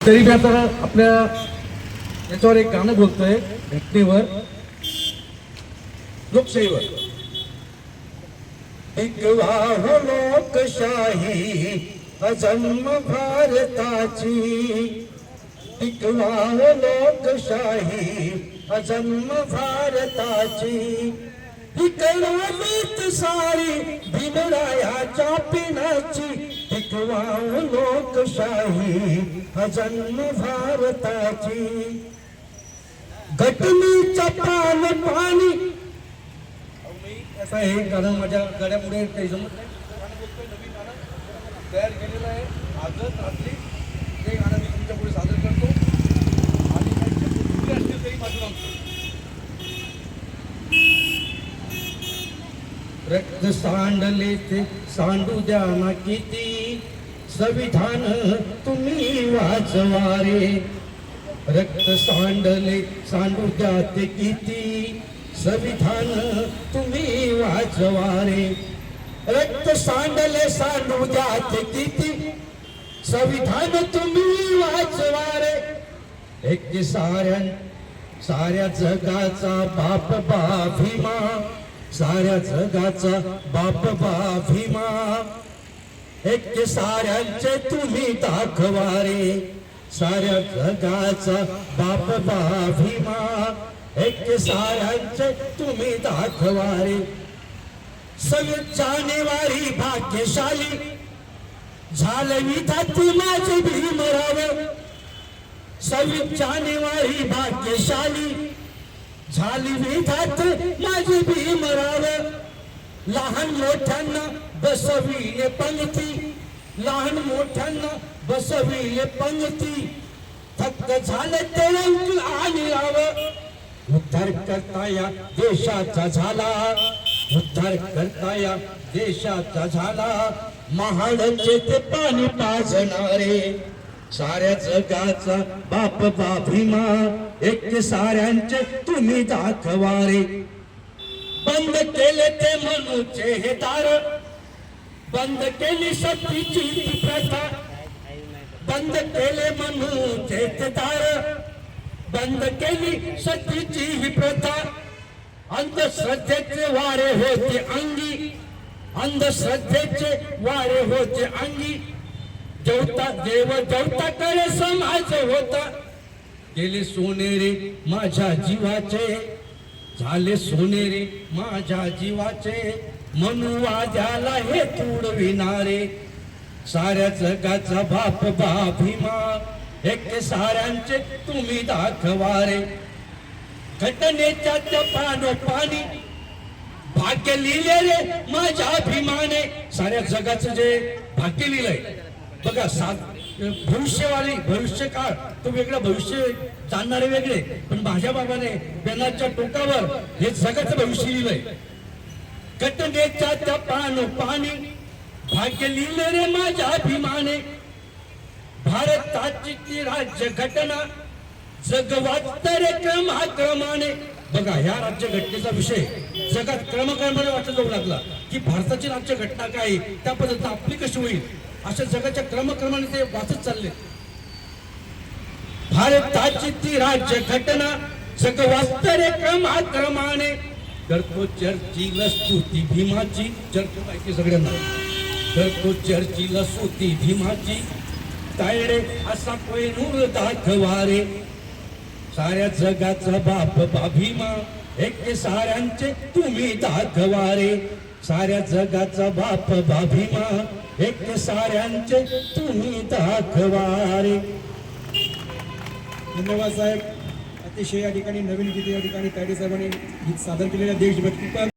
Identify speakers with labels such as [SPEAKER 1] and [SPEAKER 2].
[SPEAKER 1] तरी मी आता आपल्या याच्यावर एक गाणं बोलतोय घटनेवर, लोकशाहीवर. टिकवा हो लोकशाही अजन्म भारताची, टिकवा हो लोकशाही अजन्म भारताची. ही कळवलीत सारी भीमरायाच्या पिनाची, टिकवा हो लोकशाही अजन्म भारताची. घटनेचं पान पाणी असं आहे, कारण माझ्या गड्यामुळे काही जमत नाही. नवीन गाणं तयार केलेलं आहे. आजच रात्री ते गाणं मी तुमच्या पुढे सादर करतो आणि काही शब्द असतील तरी माझं नाव. रक्त सांडले ते सांडू द्या ना किती, संविधान तुम्ही वाचवा रे. रक्त सांडले सांडू द्या ते किती, संविधान तुम्ही वाचवा रे. रक्त सांडले सांडू द्या ते किती, संविधान तुम्ही वाचवा रे. एक साऱ्या जगाचा बाप बा भीमा, साऱ्या जगाचा बाप बा भीमा. एक साऱ्यांचे तुम्ही दाखवा रे, साऱ्या जगाचा बाप बा भीमा. एक साऱ्यांचे तुम्ही दाखवा रे. 26 जानेवारी भाग्यशाली झालं विधाते माझे भीमराव. 26 जानेवारी भाग्यशाली झाली विधाते माझे भीमराव. लहान मोठ्यांना बसविले पंक्ती, लहान मोठ्यांना बसविले पंक्ती. थक्क झाले ते अंक आणि राव. उद्धार करता या देशाचा झाला, उद्धार करता या देशाचा झाला. महाडचे ते पाणी पाजणारे, साऱ्या जगाचा बाप बा भीमा. एक साऱ्यांचे तुम्ही दाखवा रे. बंद केले ते मनूचे हे दार, बंद केली सतीची प्रथा. बंद केले मनूचे ते दार, बंद केली सतीची ही प्रथा. अंधश्रद्धेचे वारे होते अंगी, अंधश्रद्धेचे वारे होते अंगी. जेवता देव जेवता करे समाज होता. गेले सोनेरे माझ्या जीवाचे, झाले सोनेरे माझ्या जीवाचे. मनुवाद्याला हे तुडविणारे, साऱ्या जगाचा बाप बा भीमा. एक साऱ्यांचे तुम्ही दाखवा रे. घटनेच्या पाणी भाग्य लिहिले रे माझ्या भीमाने. साऱ्या जगाचं जे भाग्य लिहिलंय बघा, भविष्य काळ तो वेगळा, भविष्य जाणणारे वेगळे, पण माझ्या बाबाने बेनाच्या टोकावर हे जगाचं भविष्य लिहिलंय. घटनेच्या त्या पाणी भाग्य लिहिले रे माझ्या भीमाने. भारताची ती राज्य घटना जगवात रे क्रमाक्रमाने. बघा, ह्या राज्य घटनेचा विषय जगात क्रमक्रमाने वाटत जाऊ लागला की भारताची राज्य घटना काय, त्या पद्धतीने आपली कशी होईल, अशा जगाच्या क्रमक्रमाने ते वाचत चालले. भारताची ती राज्य घटना जगवात रे क्रमाक्रमाने. करतो चर्चीला स्तुती भीमाची, चर्चा माहिती सगळ्यांना. करतो चर्चीला स्तुती भीमाची. तायडे असा कोहिनूर दाखवा रे. साऱ्या जगाचा बाप बा भीमा. एक साऱ्यांचे तुम्ही दाखवा रे. साऱ्या जगाचा बाप बा भीमा. एक साऱ्यांचे तुम्ही दाखवा रे.
[SPEAKER 2] धन्यवाद साहेब. अतिशय या ठिकाणी नवीन गीते या ठिकाणी तायडे साहेबांनी गीत सादर केलेल्या देशभक्तीपर